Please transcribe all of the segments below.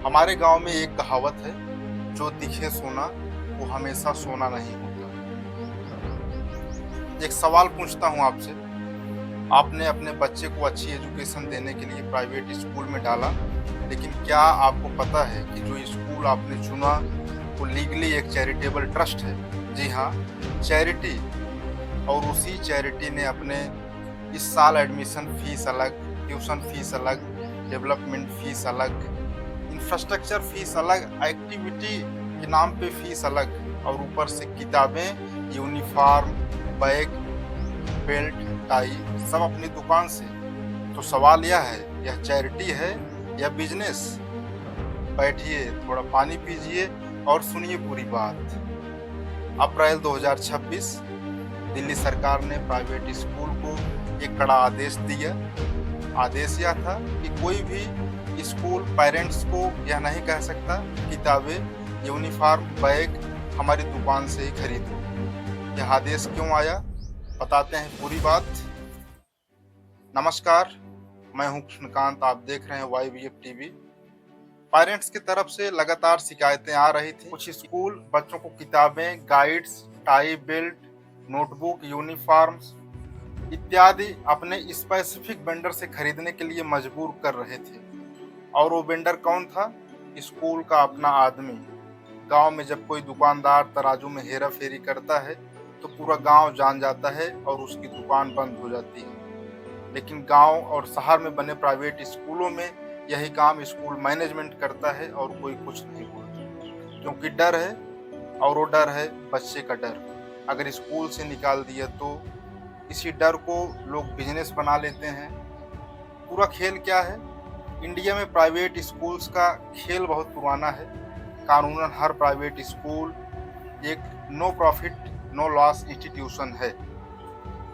हमारे गांव में एक कहावत है, जो दिखे सोना वो हमेशा सोना नहीं होता। एक सवाल पूछता हूं आपसे। आपने अपने बच्चे को अच्छी एजुकेशन देने के लिए प्राइवेट स्कूल में डाला, लेकिन क्या आपको पता है कि जो स्कूल आपने चुना वो लीगली एक चैरिटेबल ट्रस्ट है? जी हाँ, चैरिटी। और उसी चैरिटी ने अपने इस साल एडमिशन फीस अलग, ट्यूशन फीस अलग, डेवलपमेंट फीस अलग, इंफ्रास्ट्रक्चर फीस अलग, एक्टिविटी के नाम पे फीस अलग, और ऊपर से किताबें, यूनिफॉर्म, बैग, बेल्ट, टाई सब अपनी दुकान से। तो सवाल यह है, यह चैरिटी है या बिजनेस? बैठिए, थोड़ा पानी पीजिए और सुनिए पूरी बात। अप्रैल 2026 दिल्ली सरकार ने प्राइवेट स्कूल को एक कड़ा आदेश दिया। आदेश यह था कि कोई भी स्कूल पेरेंट्स को यह नहीं कह सकता किताबें, यूनिफॉर्म, बैग हमारी दुकान से ही खरीदो। यह आदेश क्यों आया, बताते हैं पूरी बात। नमस्कार, मैं हूं कृष्णकांत, आप देख रहे हैं YBF टीवी। पेरेंट्स की तरफ से लगातार शिकायतें आ रही थी। कुछ स्कूल बच्चों को किताबें, guides, tie, belt, notebook, uniforms इत्यादि अपने स्पेसिफिक वेंडर से खरीदने के लिए मजबूर कर रहे थे। और वो वेंडर कौन था? स्कूल का अपना आदमी। गांव में जब कोई दुकानदार तराजू में हेरा फेरी करता है तो पूरा गांव जान जाता है और उसकी दुकान बंद हो जाती है। लेकिन गांव और शहर में बने प्राइवेट स्कूलों में यही काम स्कूल मैनेजमेंट करता है और कोई कुछ नहीं बोलता, क्योंकि डर है। और वो डर है बच्चे का डर। अगर स्कूल से निकाल दिया तो इसी डर को लोग बिजनेस बना लेते हैं। पूरा खेल क्या है? इंडिया में प्राइवेट स्कूल्स का खेल बहुत पुराना है। कानूनन हर प्राइवेट स्कूल एक no profit no loss institution है।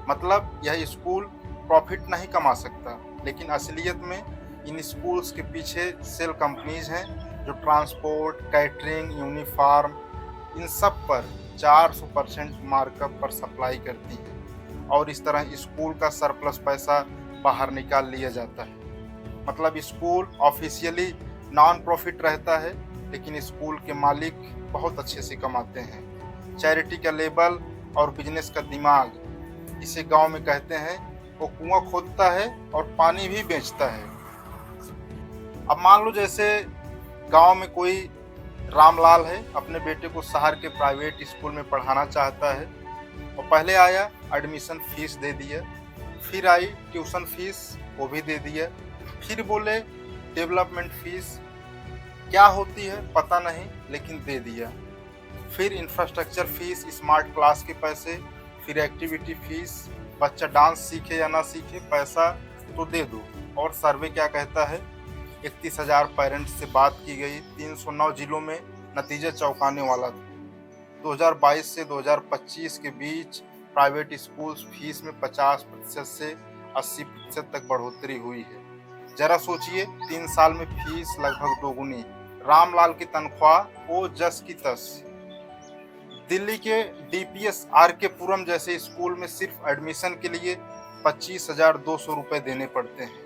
मतलब यह स्कूल प्रॉफिट नहीं कमा सकता, लेकिन असलियत में इन स्कूल्स के पीछे सेल कंपनीज हैं जो ट्रांसपोर्ट, कैटरिंग, यूनिफॉर्म इन सब पर 400% मार्कअप पर सप्लाई करती हैं, और इस तरह स्कूल का सरप्लस पैसा बाहर निकाल लिया जाता है। मतलब स्कूल ऑफिशियली नॉन प्रॉफिट रहता है, लेकिन स्कूल के मालिक बहुत अच्छे से कमाते हैं। चैरिटी का लेबल और बिजनेस का दिमाग, इसे गांव में कहते हैं। वो कुआं खोदता है और पानी भी बेचता है। अब मान लो जैसे गांव में कोई रामलाल है, अपने बेटे को शहर के प्राइवेट स्कूल में पढ़ाना चाहता है। और पहले आया, एडमिशन फीस दे दिया, फिर आई ट्यूशन फीस, वो भी दे दिया, फिर बोले डेवलपमेंट फीस क्या होती है पता नहीं, लेकिन दे दिया, फिर इंफ्रास्ट्रक्चर फीस, स्मार्ट क्लास के पैसे, फिर एक्टिविटी फीस, बच्चा डांस सीखे या ना सीखे पैसा तो दे दो। और सर्वे क्या कहता है? 31,000 पेरेंट्स से बात की गई, 309 जिलों में, नतीजा चौंकाने वाला था। 2022 से 2025 के बीच प्राइवेट स्कूल्स फीस में 50% से 80% तक बढ़ोतरी हुई है। जरा सोचिए, 3 साल में फीस लगभग दोगुनी। रामलाल की तनख्वाह वो जस की तस। दिल्ली के DPS RK पुरम जैसे स्कूल में सिर्फ एडमिशन के लिए 25,200 रुपये देने पड़ते हैं,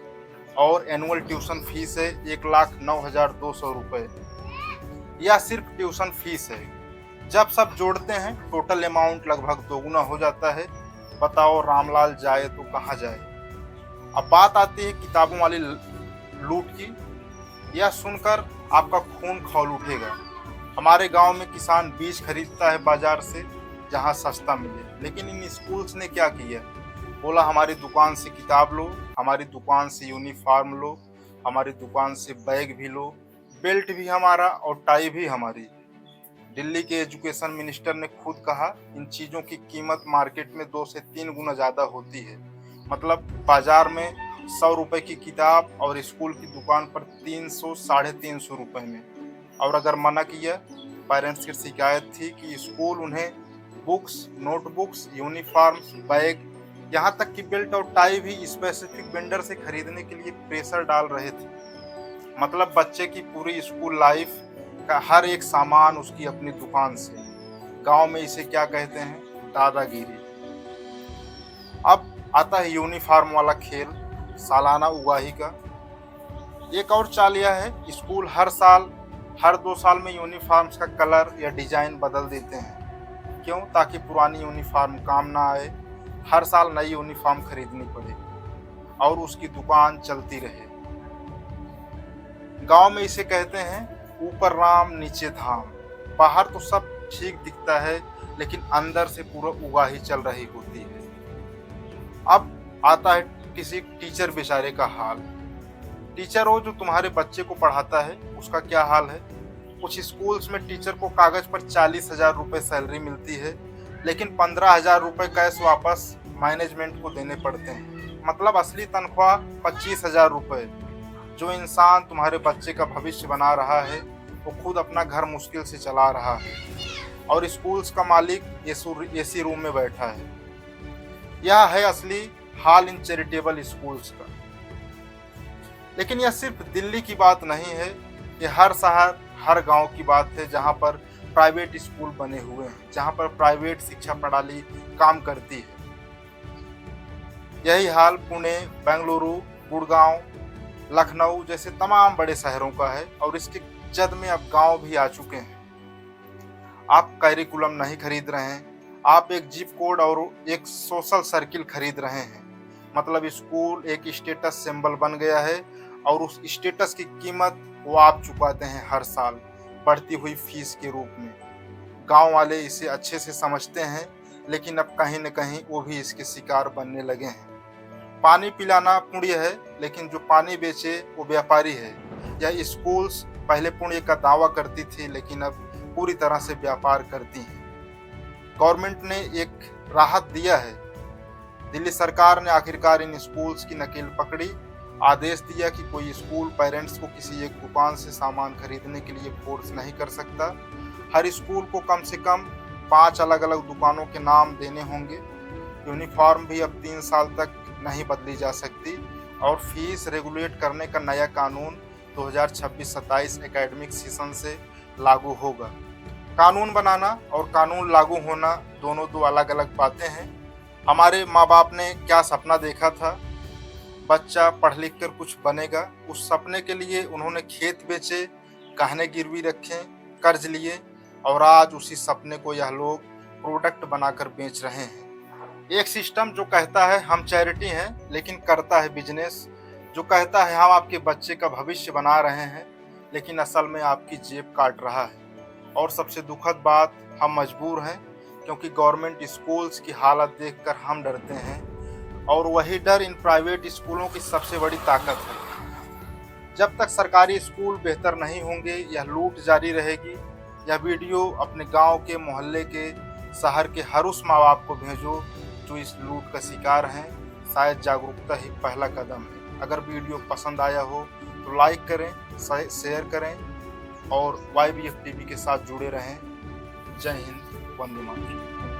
और एनुअल ट्यूशन फीस है 1,09,200 रुपये। यह सिर्फ ट्यूशन फीस है। जब सब जोड़ते हैं टोटल अमाउंट लगभग दोगुना हो जाता है। बताओ रामलाल जाए तो कहाँ जाए? अब बात आती है किताबों वाली लूट की। यह सुनकर आपका खून खौल उठेगा। हमारे गांव में किसान बीज खरीदता है बाजार से जहां सस्ता मिले, लेकिन इन स्कूल्स ने क्या किया? बोला हमारी दुकान से किताब लो, हमारी दुकान से यूनिफॉर्म लो, हमारी दुकान से बैग भी लो, बेल्ट भी हमारा और टाई भी हमारी। दिल्ली के एजुकेशन मिनिस्टर ने खुद कहा, इन चीज़ों की कीमत मार्केट में 2 से 3 गुना ज़्यादा होती है। मतलब बाजार में 100 रुपए की किताब और स्कूल की दुकान पर 300 साढ़े 300 रुपए में। और अगर मना किया, पेरेंट्स की शिकायत थी कि स्कूल उन्हें बुक्स, नोटबुक्स, यूनिफॉर्म्स, बैग, यहाँ तक कि बेल्ट और टाई भी स्पेसिफिक वेंडर से खरीदने के लिए प्रेशर डाल रहे थे। मतलब बच्चे की पूरी स्कूल लाइफ का हर एक सामान उसकी अपनी दुकान से। गांव में इसे क्या कहते हैं? दादागिरी। अब आता है यूनिफॉर्म वाला खेल, सालाना उगाही का। एक और चाल यह है कि स्कूल हर 2 साल में यूनिफॉर्म्स का कलर या डिजाइन बदल देते हैं। क्यों? ताकि पुरानी यूनिफॉर्म काम ना आए, हर साल नई यूनिफॉर्म खरीदनी पड़े और उसकी दुकान चलती रहे। गांव में इसे कहते हैं ऊपर राम नीचे धाम। बाहर तो सब ठीक दिखता है, लेकिन अंदर से पूरा उगाही चल रही होती है। अब आता है किसी टीचर बेचारे का हाल। टीचर हो जो तुम्हारे बच्चे को पढ़ाता है, उसका क्या हाल है। कुछ स्कूल्स में टीचर को कागज पर 40,000 रुपये सैलरी मिलती है, लेकिन 15,000 रुपये कैश वापस मैनेजमेंट को देने पड़ते हैं। मतलब असली तनख्वाह 25,000 रुपये। जो इंसान तुम्हारे बच्चे का भविष्य बना रहा है, वो खुद अपना घर मुश्किल से चला रहा है और स्कूल्स का मालिक एसी रूम में बैठा है। यह है असली हाल इन चैरिटेबल स्कूल्स का। लेकिन यह सिर्फ दिल्ली की बात नहीं है, ये हर शहर हर गांव की बात है जहां पर प्राइवेट स्कूल बने हुए हैं, जहां पर प्राइवेट शिक्षा प्रणाली काम करती है। यही हाल पुणे, बेंगलुरु, गुड़गांव, लखनऊ जैसे तमाम बड़े शहरों का है और इसके जद में अब गांव भी आ चुके हैं। आप कैरिकुलम नहीं खरीद रहे हैं, आप एक जिप कोड और एक सोशल सर्किल खरीद रहे हैं। मतलब स्कूल एक स्टेटस सिंबल बन गया है और उस स्टेटस की कीमत वो आप चुकाते हैं हर साल बढ़ती हुई फीस के रूप में। गांव वाले इसे अच्छे से समझते हैं, लेकिन अब कहीं न कहीं वो भी इसके शिकार बनने लगे हैं। पानी पिलाना पुण्य है, लेकिन जो पानी बेचे वो व्यापारी है। यह स्कूल्स पहले पुण्य का दावा करती थी, लेकिन अब पूरी तरह से व्यापार करती हैं। गवर्नमेंट ने एक राहत दिया है। दिल्ली सरकार ने आखिरकार इन स्कूल्स की नकेल पकड़ी, आदेश दिया कि कोई स्कूल पेरेंट्स को किसी एक दुकान से सामान खरीदने के लिए फोर्स नहीं कर सकता। हर स्कूल को कम से कम 5 अलग अलग दुकानों के नाम देने होंगे। यूनिफॉर्म भी अब 3 साल तक नहीं बदली जा सकती और फीस रेगुलेट करने का नया कानून 2026-27 एकेडमिक सेशन से लागू होगा। कानून बनाना और कानून लागू होना दोनों दो अलग अलग बातें हैं। हमारे माँ बाप ने क्या सपना देखा था, बच्चा पढ़ लिख कर कुछ बनेगा। उस सपने के लिए उन्होंने खेत बेचे, गहने गिरवी रखे, कर्ज लिए और आज उसी सपने को यह लोग प्रोडक्ट बनाकर बेच रहे हैं। एक सिस्टम जो कहता है हम चैरिटी हैं, लेकिन करता है बिजनेस। जो कहता है हम आपके बच्चे का भविष्य बना रहे हैं, लेकिन असल में आपकी जेब काट रहा है। और सबसे दुखद बात, हम मजबूर हैं क्योंकि गवर्नमेंट स्कूल्स की हालत देखकर हम डरते हैं और वही डर इन प्राइवेट स्कूलों की सबसे बड़ी ताकत है। जब तक सरकारी स्कूल बेहतर नहीं होंगे, यह लूट जारी रहेगी। यह वीडियो अपने गांव के, मोहल्ले के, शहर के हर उस माँ बाप को भेजो जो इस लूट का शिकार हैं। शायद जागरूकता ही पहला कदम है। अगर वीडियो पसंद आया हो तो लाइक करें, शेयर करें और YBF टीवी के साथ जुड़े रहें। जय हिंद, वंदे मातरम।